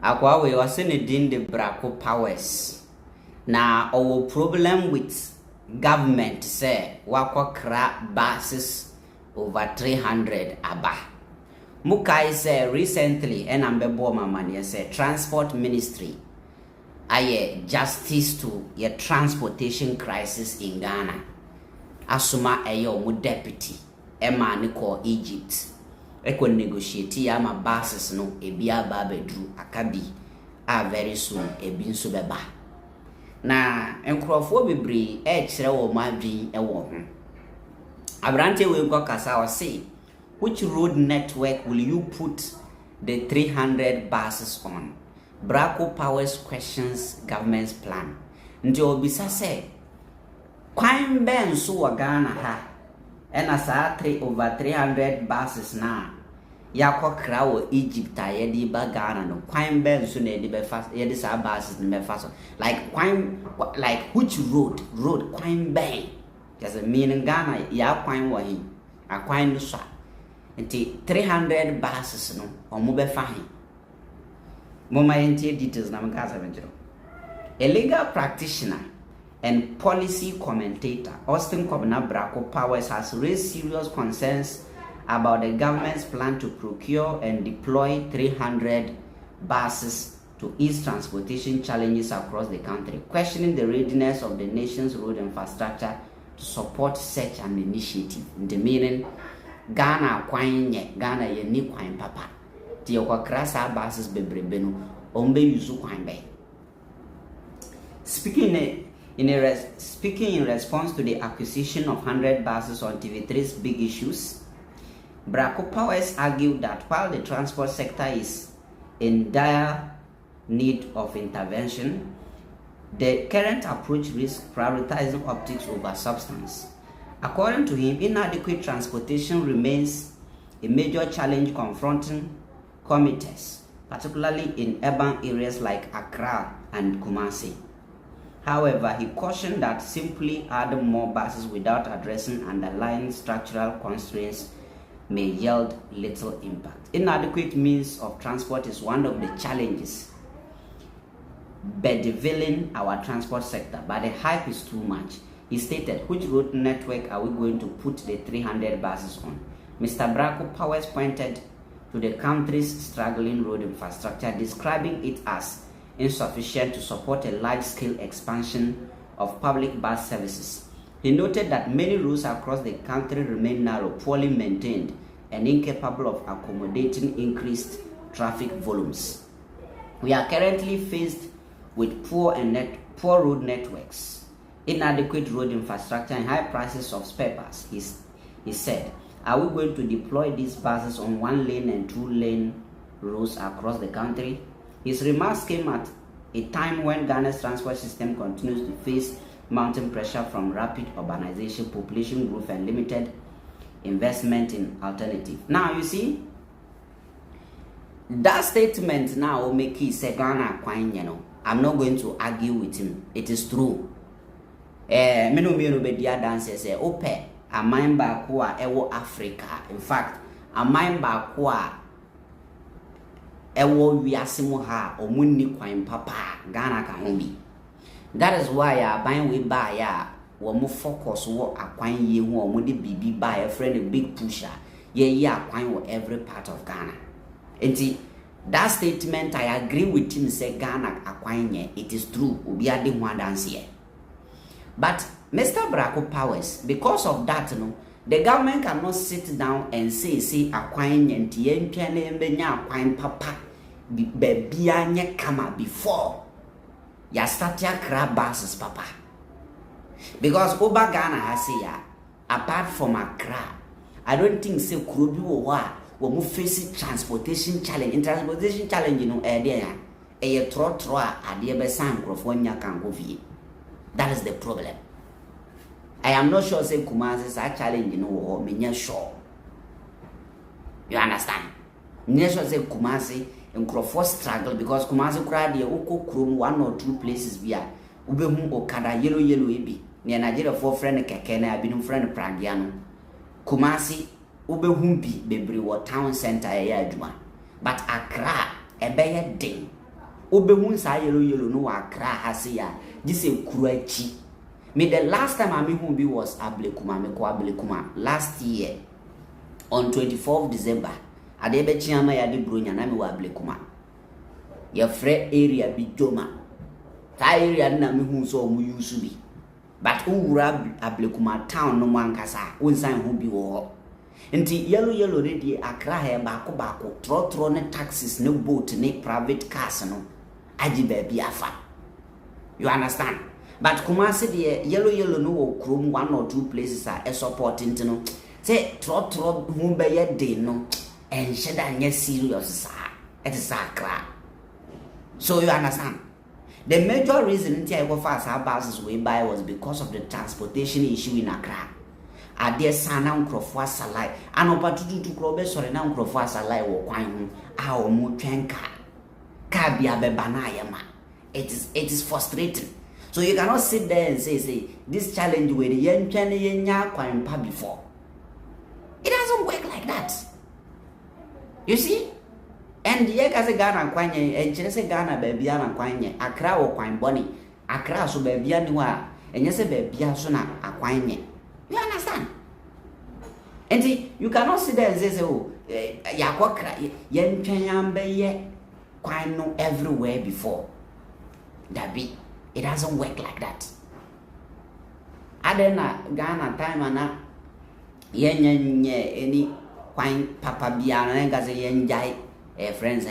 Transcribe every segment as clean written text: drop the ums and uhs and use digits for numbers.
Akwa we was in the Brako-Powers. Now our problem with government say wakwa kra buses over 300 aba. Mukai say recently and ambebo mamani say transport ministry aye justice to your transportation crisis in Ghana. Asuma ayo mu deputy Emma ni call Egypt. Eko negotiate ya ma buses no ebi aba bedru akabi a very soon ebi nso beba. Na enkrofo bebre e kire wo madwin e wo ho. Abrante we go kasa o say, which road network will you put the 300 buses on? Brako-Powers questions government's plan. Nti obisa say, kwan ben so wa Ghana ha ena saa 300 buses na yakwa krawo Egypt a yedi ba Ghana no kwan ben so na yedi be fast yedi saa buses na be fast like kwan like which road kwan ben just mean Ghana ya kwan wa hin a kwan no so nti 300 buses no omo be fa hin moma yentie details na mkasa benjiro. A legal practitioner and policy commentator Austin Kobna Brako-Powers has raised serious concerns about the government's plan to procure and deploy 300 buses to ease transportation challenges across the country, questioning the readiness of the nation's road infrastructure to support such an initiative. The meaning Ghana kwanye, Ghana ye ni kwanye papa. Ti okwa krasa buses bebrebe no ombe yuzu kwanye. Speaking in response to the acquisition of 100 buses on TV3's Big Issues, Brako-Powers argued that while the transport sector is in dire need of intervention, the current approach risks prioritizing optics over substance. According to him, inadequate transportation remains a major challenge confronting commuters, particularly in urban areas like Accra and Kumasi. However, he cautioned that simply adding more buses without addressing underlying structural constraints may yield little impact. Inadequate means of transport is one of the challenges bedeviling our transport sector, but the hype is too much. He stated, which road network are we going to put the 300 buses on? Mr. Brako-Powers pointed to the country's struggling road infrastructure, describing it as insufficient to support a large-scale expansion of public bus services. He noted that many roads across the country remain narrow, poorly maintained, and incapable of accommodating increased traffic volumes. We are currently faced with poor road networks, inadequate road infrastructure, and high prices of spare parts. He said, are we going to deploy these buses on 1-lane and 2-lane roads across the country? His remarks came at a time when Ghana's transport system continues to face mounting pressure from rapid urbanization, population growth, and limited investment in alternatives. Now, you see, that statement now make it say Ghana kwine, you know. I'm not going to argue with him. It is true. Me no be dia dance say ope a mind back who are ewo Africa. In fact, a mind back who are ewo wiasimo ha omunni kwan papa Ghana ka ho bi. That is why I buy we buy ya wo mo focus wo akwan ye ho o mo de bibi buy a friend a big pusher ye akwan wo every part of Ghana. Enti that statement I agree with him say Ghana akwan ye, it is true obi ade ho dance here. But Mr. Brako-Powers, because of that the government cannot sit down and say akwan ye nti ye ntwa na embenya akwan papa bebia nye kama before ya start ya grab buses papa. Because over Ghana has ya apart from Accra, I don't think say kurobi wo mo face transportation challenge. In transportation challenge there e tro ade be san krofo nya kan go vie. That is the problem. I am not sure say Kumasi is a challenge wo me sure. You understand? Me sure say Kumasi and Crawford struggle because Kumasi crowd the Oko Chrome 1 or 2 places via Ubemu Okada yellow ebi. Near Nigeria for friend Kekena, I've been friend Pragiano. Kumasi Ubehumbi Bebri town center a Juma. But Accra a better day. obehun sa yellow no Accra hase ya just a kurachi. Me the last time I mean was Ablekuma last year on 24th December. Adebe chiama ya de bronya na me wa Ablekuma. Your free area bi Joma. Ta area na me hu so mu use bi. But ura Ablekuma town no mankasa unsan hu bi wo. Nti yellow ready Accra he baako tro ne taxis ne boat ne private cars no aji baby afa. You understand? But Kumasi the yellow no chrome 1 or 2 places are supporting to no. Say tro who be ye day no and sheda nye serious sa. It is Accra. So you understand? The major reason I go fast our buses way by was because of the transportation issue in Accra. Ade sana nkrofo asalai anopa tutu krobe sore na nkrofo asalai wo kwan hu a o mu twenka ka bia beba na ayema. It is frustrating. So you cannot sit there and say this challenge with the yen nya kwan pa before. It doesn't work like that. You see? And ye ka se Ghana kwanye e kire se Ghana ba bia na kwanye Accra wo kwan boni Accra so ba bia ni wa enye se ba bia so na akwanye. You understand? And see, you cannot sit there and say, oh, yen kwano everywhere before. That be, it doesn't work like that. Adena Ghana time ana yen any kwine papa biana nga say yen jai friends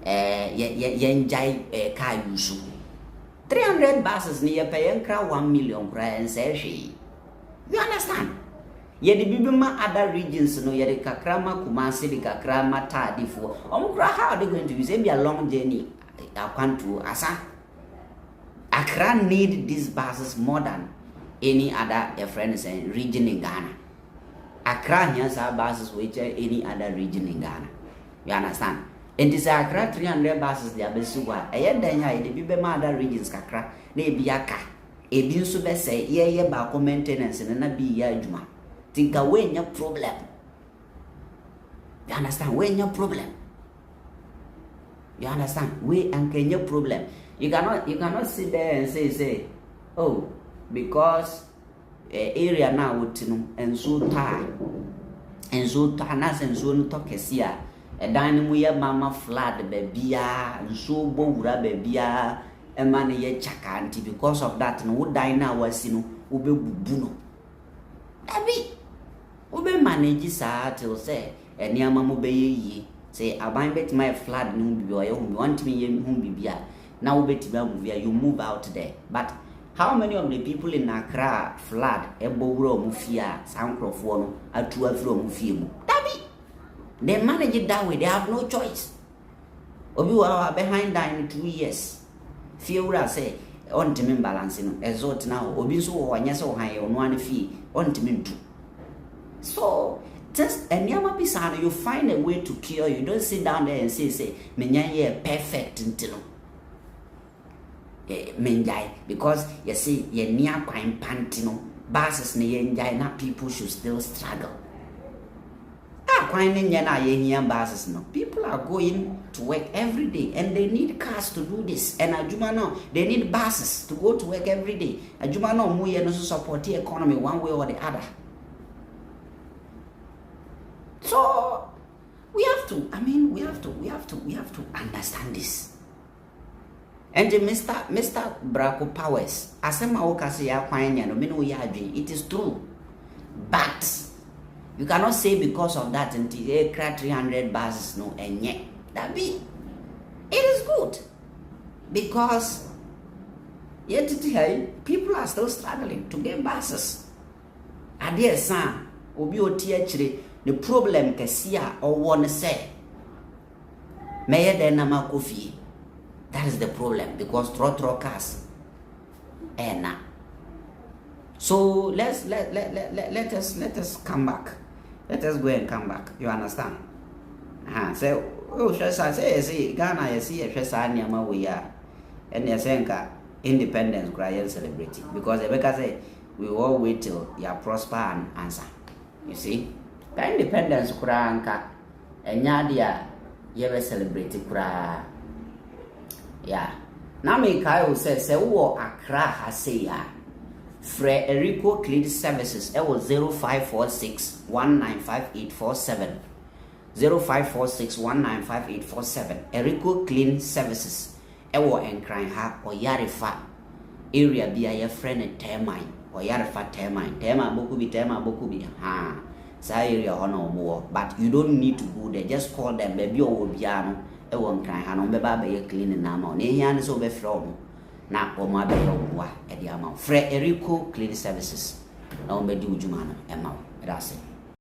yen jai car use 300 buses near pay and 1 million and say she. You understand? Yedi bibima other regions no yedi kakrama Kumasi di kakrama Tadifo. How are they going to use it? Be a long journey. To asa. Accra need these buses more than any other friends and region in Ghana. Accra has our buses which are any other region in Ghana. You understand? And this Accra 300 buses they are besuwa. Ayen denya yedi bibima other regions kakra ne biaka. Ebi nso be say ye ba ko maintenance na bi ya adwuma tinka we nya problem. You understand? We nya problem. You understand? We anke nya problem. You cannot sit there and say oh because area now wotinu enso ta na senso no to kesia dan mu ye mama flood be bia enso bo wura be bia man ye chakanti because of that no wo dan na wasi no wo be bubu no abi wo be manage sa till say eniama mo be yi say aban bet my flood no bi o ye hu want me ye hu bibia na wo beti ba move you move out there. But how many of the people in Accra flood ebo wura mu fia sankrofo no atu afro mu fie mu abi they manage it that way. They have no choice. Obi wa behind that in 2 years Fiura say on time balance no exalt now obi so wanya so han ono an fee on time ntu. So just anyama pisano you find a way to cure. You don't sit down there and say menya ye perfect ntino menjai because you see ye near kwine pantino basis ne yenjai na people should still struggle. People are going to work every day and they need cars to do this. And Ajuma now, they need buses to go to work every day. Ajuma now, we also support the economy one way or the other. So we have to understand this. And Mr. Brako-Powers, asema okasi ya kwanya no mino yaji, it is true. But you cannot say because of that until they crack 300 buses no and yet that be it is good because yet people are still struggling to get buses. Adia san obi oti achire the problem kesia or one say may de na makofi. That is the problem because trotro cars and so let us come back. Let us go and come back. You understand? So say Ghana you see a we are and you say independence cry celebrating because the say we all wait till you prosper and answer. You see? The independence kura and yadia you celebrate kura Yeah. Now me kai say wo Accra ha say ya. Fre Erico Clean Services it was 0546 195847. 0546 195847. Erico Clean Services it was enkran ha or Yarifa area be a friend termine or Yarifa termine. Tema boku bi ha. Sa area hono more, but you don't need to go there. Just call them baby or biano. E won kan ha no be ba be clean na ma. Ne hia ne so be frɛ no. Na o ma be wa e dia ma. Frɛ Erico Clean Services. Na o be di ujuma no e ma. That's it.